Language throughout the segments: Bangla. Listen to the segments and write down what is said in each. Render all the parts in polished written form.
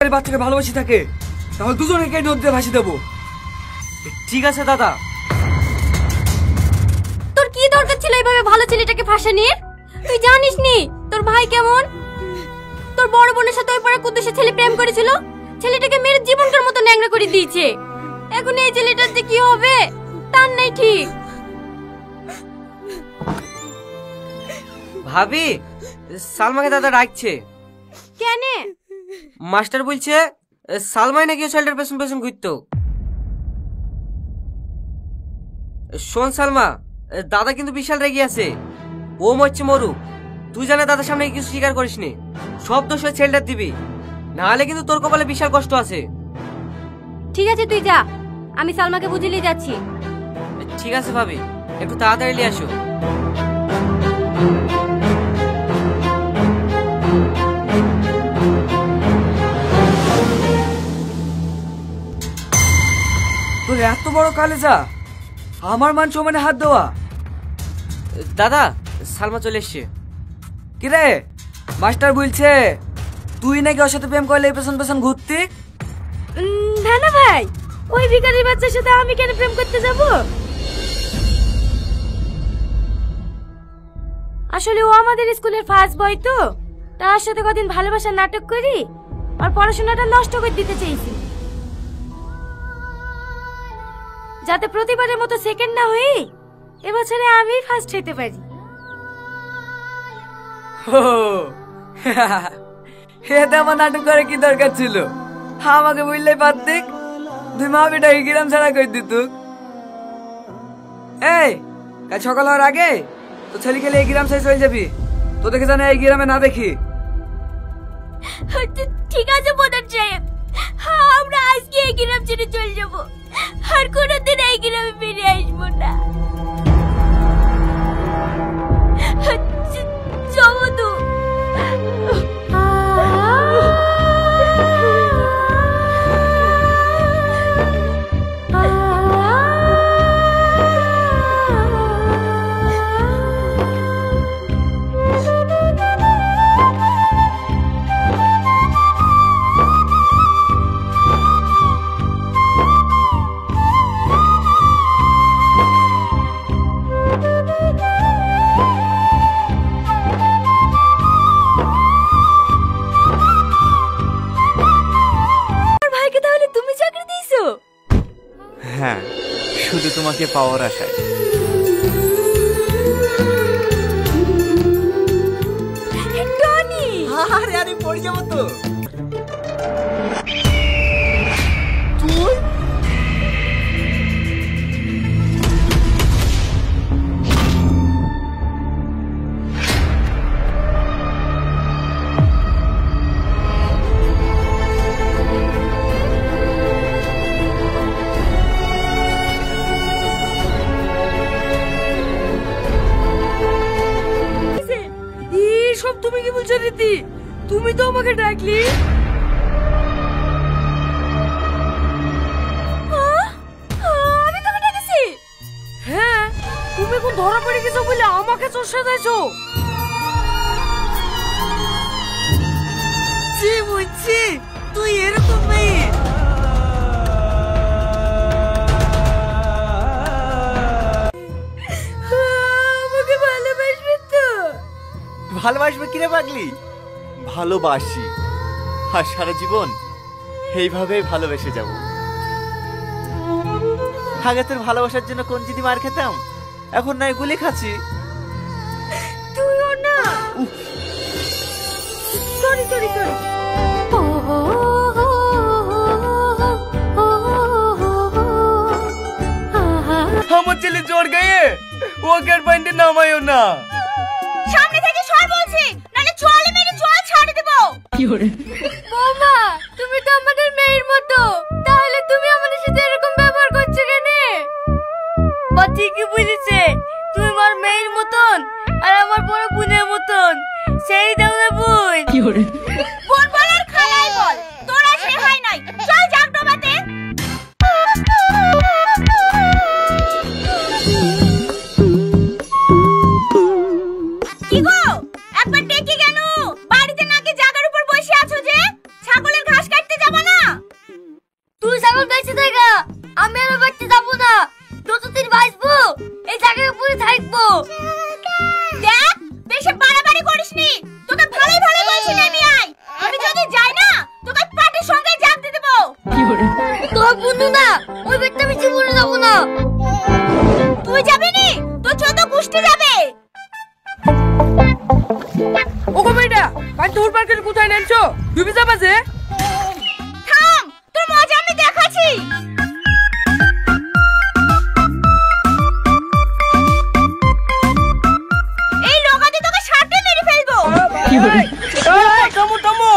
বাচ্চাকে ভালোবাসি থাকে তাহলে দুজনকে নদীতে ভাসিয়ে দেবো। ঠিক আছে দাদা। তোর কি দরকার ছিল এইভাবে ভালো ছেলেটাকে ফাঁসানির? তুই জানিস নি তোর ভাই কেমন? তোর বড় বোনের সাথে ওই পাড়া কুদ্দুসের ছেলে প্রেম করেছিল, ছেলেটাকে মেরে জীবনটার মতো ন্যাংরা করে দিয়েছে। এখন এই ছেলেটার যে কি হবে তার নেই ঠিক। ভাবি, সালমাকে দাদা ডাকছে। কেন? মাস্টার বলছে সালমাই নাকি ছেলেটার পেছন পেছন ঘুরতো। শোন সালমা, দাদা কিন্তু বিশাল রেগে আছে। ও মরছে মরুক, তুই জানে দাদার সামনে কিছু স্বীকার করিস নি। সব দোষ ওই ছেলেটার দিবি, নাহলে কিন্তু তোর কপালে বিশাল কষ্ট আছে। ঠিক আছে তুই যা, আমি সালমাকে বুঝিয়ে যাচ্ছি। ঠিক আছে ভাবি, একটু তাড়াতাড়ি নিয়ে আসো। তোর এত বড় কালেজা, আমার মান সম্মানে হাত দেওয়া। দাদা, সালমা চলে এসছে। কিরে, মাস্টার বলছে তুই নাকি ওর সাথে প্রেম করলে পেছন পেছন ঘুরতি? না না ভাই, ওই ভিখারির বাচ্চার সাথে আমি কেন প্রেম করতে যাব? আসলে ও আমাদের স্কুলের ফার্স্ট বয় তো, তার সাথে কদিন ভালোবাসার নাটক করি আর পড়াশোনাটা নষ্ট করে দিতে চাইছি, যাতে প্রতিবারের মতো সেকেন্ড না হই এবছরে আমি ফার্স্ট হতে পারি। এতে আমার নাটক করে কি দরকার ছিল? আমাকে বুঝলেই পারতিক, তুই মা বেটা গ্রাম ছাড়া করে দিত। এই কাল সকাল হওয়ার আগে তো ছেলে গেলে এই গ্রাম ছেড়ে চলে যাবি। তো দেখে জানে এই গ্রামে না দেখি। ঠিক আছে প্রধান সাহেব, আমরা আজকে এই গ্রাম ছেড়ে চলে যাব, আর কোনোদিন এই গ্রামে ফিরে আসবো না। জগদু, হ্যাঁ, শুধু তোমাকে পাওয়ার আশায়। টনি, আরে আরে পড়ে যাবো তো। তুমি কি বলছো রীতি? তুমি তো আমাকে ডাকলি। আমি তোকে ডেকেছি? হ্যাঁ, তুমি কোন ধরা পড়ে গেছো বলে আমাকে চর্ষা দিয়েছো। জি বুঝছি, তুই এরকম মেয়ে। আমাকে ভালোবাসবে তো? ভালোবাসবে কিরে পাগলি? ভালোবাসি, আর সারা জীবন এইভাবেই ভালোবেসে যাব। আগে তোর ভালোবাসার জন্য কোন জিদি মার খেতাম, এখন নয় গুলি খাচ্ছি। তুইও না। Sorry sorry sorry. আমার ছেলে জ্বর গায়ে ওকে আর পয়েন্টে নামায়ও না। সামনে থেকে সর বলছি, নালে চলে মেরে চল ছাড়ে দেব। কি করে? বৌমা, তুমি তো আমাদের মেয়ের মতো, তাহলে তুমি আমাদের সাথে এরকম ব্যবহার করছো কেন? বা ঠিকই বলেছে, তুমি আমার মেয়ের মতন আর আমার বড় বোনের মতন। সেই দাও না বোন। কি করে? বোন বল আর খালাই বল, তোরা সে হয় নাই। চল যাক ডোবাতে। কি গো, একবার ডেকে গেল, বাড়িতে নাকি জায়গার উপর বসে আছো যে? ছাগলের বন্ধু না, ওই বেটটা আমি জীবনে যাবো না। তুই যাবি নি, তোর ছোট গোষ্ঠী যাবে। ওগো বেটা, ভাই তোর পার্কের কোথায় নেনছো? ডুবে যাবা যে। থাম, তোর মজা আমি দেখাচ্ছি। এই লোকাতে তোকে সাথে মেরে ফেলবো। থামো থামো,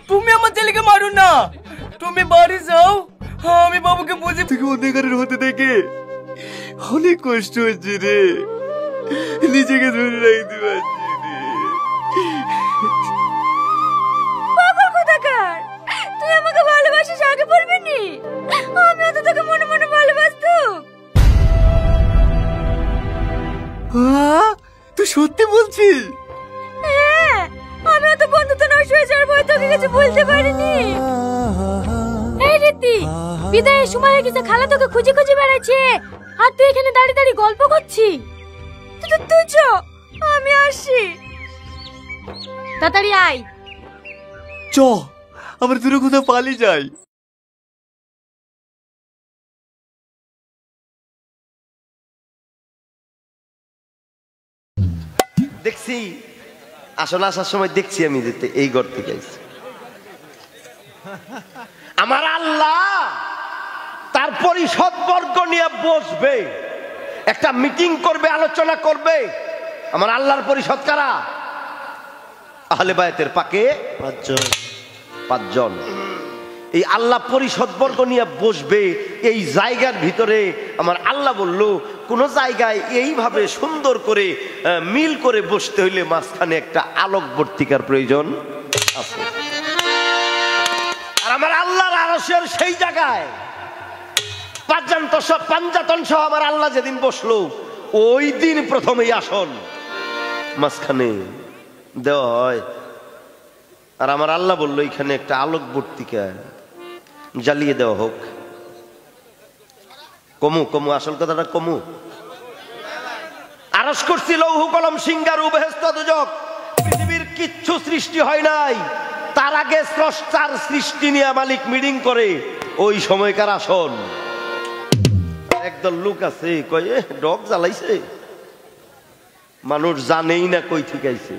তুমি আমার ছেলেকে মারো না। তুমি বাড়ি যাও, আমি বাবুকে বুঝে থেকে অন্ধকারের হতে দেখে অনেক কষ্ট হচ্ছে রে, নিজেকে ধরে রাখতে পারছি রে। পাগল কোথাকার, তুই আমাকে ভালোবাসিস আগে বলবি নি? আমিও তো তোকে মনে মনে ভালোবাসতাম। তুই সত্যি বলছিস? হ্যাঁ, আমিও তো বন্ধুত্ব নষ্ট হয়ে যাওয়ার ভয় তোকে কিছু বলতে পারিনি। এই রীতি, বিদায়ের সময় হয়ে গেছে, খালা তোকে খুঁজে খুঁজে বেড়াচ্ছে আর তুই এখানে দাঁড়িয়ে দাঁড়িয়ে গল্প করছিস। তুই চ, আমি আসি। তাড়াতাড়ি আয়। চ, আমরা দূরে কোথাও পালিয়ে যাই। দেখছি আসলে আসার সময় দেখছি আমি যেতে এই ঘর থেকে আইছি। আমার আল্লাহ তার পরিষদ বর্গ নিয়ে বসবে, একটা মিটিং করবে, আলোচনা করবে। আমার আল্লাহর পরিষদ কারা? আহলে বায়াতের পাকে পাঁচজন। এই আল্লাহ পরিষদ বর্গ নিয়ে বসবে এই জায়গার ভিতরে। আমার আল্লাহ বলল, কোন জায়গায় এইভাবে সুন্দর করে মিল করে বসতে হইলে মাঝখানে একটা আলোকবর্তিকার প্রয়োজন আছে। আর আমার আল্লাহর আরশের সেই জায়গায় পাঞ্জাতন সহ আমার আল্লাহ যেদিন বসলো, ওই দিন প্রথমেই আসন মাঝখানে দেওয়া হয়। আর আমার আল্লাহ বললো, এখানে একটা আলোকবর্তিকা জ্বালিয়ে দেওয়া হোক। কমু আসল কথাটা কমু। আরশ কুরসি লৌহ কলম সিংহার বেহেশত দুজক, পৃথিবীর কিচ্ছু সৃষ্টি হয় নাই, তার আগে স্রষ্টার সৃষ্টি নিয়ে মালিক মিটিং করে। ওই সময়কার আসন। একদল লোক আছে কয়ে ডগ জ্বালাইছে, মানুষ জানেই না কই থেকে আইছে।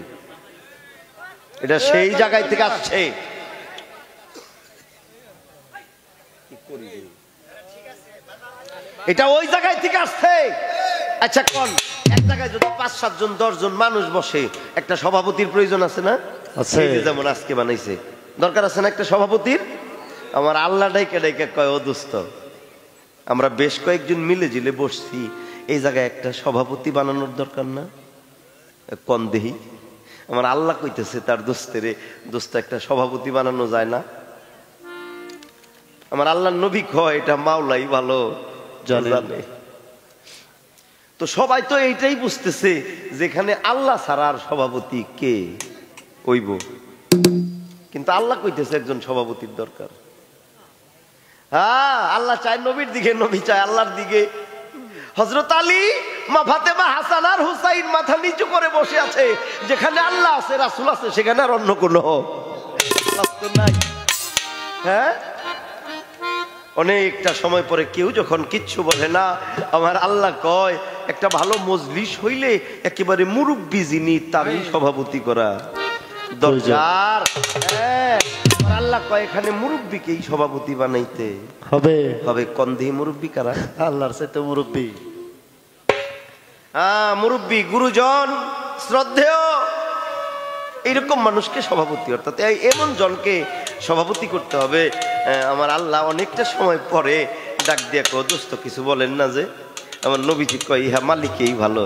এটা সেই জায়গায় থেকে আসছে। এটা ওই জায়গায় থেকে আসছে। আচ্ছা কোন এক জায়গায় যদি 5-7 জন 10 জন মানুষ বসে, একটা সভাপতির প্রয়োজন আছে না? আছে। যেমন আজকে বানাইছে, দরকার আছে না একটা সভাপতির? আমার আল্লাহ ডাইকে ডাইকে কয়, ও দোস্ত, আমরা বেশ কয়েকজন মিলে জিলে বসছি, এই জায়গায় একটা সভাপতি বানানোর দরকার না? কোন দেহি? আমার আল্লাহ কইতেছে তার দোস্তেরে, দোস্ত একটা সভাপতি বানানো যায় না? আমার আল্লাহ নবী কয়, এটা মাওলাই ভালো জানে। তো সবাই তো এইটাই বুঝতেছে, যেখানে আল্লাহ ছাড়া আর সভাপতি কে হইব? কিন্তু আল্লাহ কইতেছে একজন সভাপতির দরকার। হ্যাঁ, আল্লাহ চায় নবীর দিকে, নবী চায় আল্লাহর দিকে। হযরত আলী, মা ফাতেমা, হাসান আর হুসাইন মাথা নিচু করে বসে আছে। যেখানে আল্লাহ আছে, রাসূল আছে, সেখানে আর অন্য কোনো নাই। হ্যাঁ, অনেকটা সময় পরে কেউ যখন কিচ্ছু বলে না, আমার আল্লাহ কয়, একটা ভালো মজলিস হইলে একেবারে মুরব্বী যিনি, তারই সভাপতি করা দরকার। হ্যাঁ, আল্লাহ কয় এখানে মুরব্বীকেই সভাপতি বানাইতে হবে। কন্দেহি মুরব্বী কারা? আল্লাহর সাথে মুরব্বী। মুরব্বী, গুরুজন, শ্রদ্ধেয়, এইরকম মানুষকে সভাপতি, অর্থাৎ এমন জনকে সভাপতি করতে হবে। আমার আল্লাহ অনেকটা সময় পরে ডাক দিয়ে কো, দোস্ত কিছু বলেন না যে? আমার নবীজি কয়, ইহা মালিকেই ভালো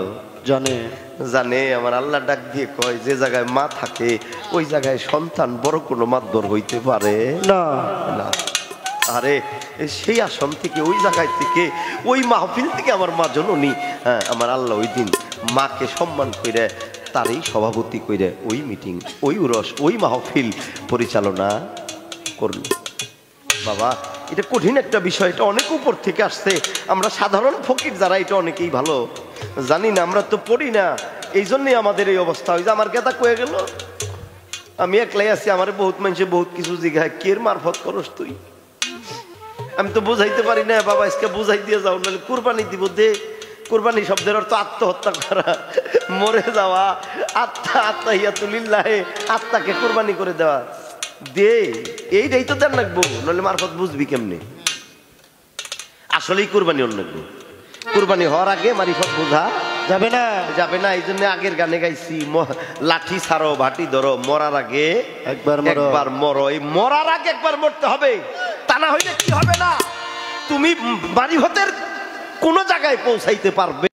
জানে। আমার আল্লাহ ডাক দিয়ে কয়, যে জায়গায় মা থাকে ওই জায়গায় সন্তান বড় কোনো মাতবর হইতে পারে না। আরে সেই আসন থেকে, ওই জায়গায় থেকে, ওই মাহফিল থেকে আমার মা জননী, আমার আল্লাহ ওই দিন মাকে সম্মান করে তারই সভাপতি করে ওই মিটিং, ওই উরস, ওই মাহফিল পরিচালনা করল। বাবা, এটা কঠিন একটা বিষয়, এটা অনেক উপর থেকে আসছে। আমরা সাধারণ ফকির যারা, এটা অনেকেই ভালো জানি না, আমরা তো পড়ি না, এই জন্যই আমাদের এই অবস্থা। ওই যে আমার গেদা কয়ে গেল, আমি একলাই আছি, আমার বহুত মানুষে বহুত কিছু জিজ্ঞাসা, কের মারফত করস তুই? আমি তো বুঝাইতে পারি না বাবা, আজকে বুঝাই দিয়ে যাও, নাহলে কুরবানি দিব দে। কুরবানি শব্দের অর্থ আত্মহত্যা করা, মরে যাওয়া, আত্মাহিয়াতুলিল্লাহ, আত্মাকে কুরবানি করে দেওয়া। দে, এইটাই তো দেন রাখবো, নাহলে মারফত বুঝবি কেমনে আসলেই কুরবানি অন্য। কুরবানি হওয়ার আগে মারিফত বোঝা যাবে না, যাবে না। এই জন্য আগের গানে গাইছি, লাঠি ছাড়ো ভাটি ধরো, মরার আগে একবার মরো। এই মরার আগে একবার মরতে হবে, তা না হইলে কি হবে না, তুমি মারিফতের কোন জায়গায় পৌঁছাইতে পারবে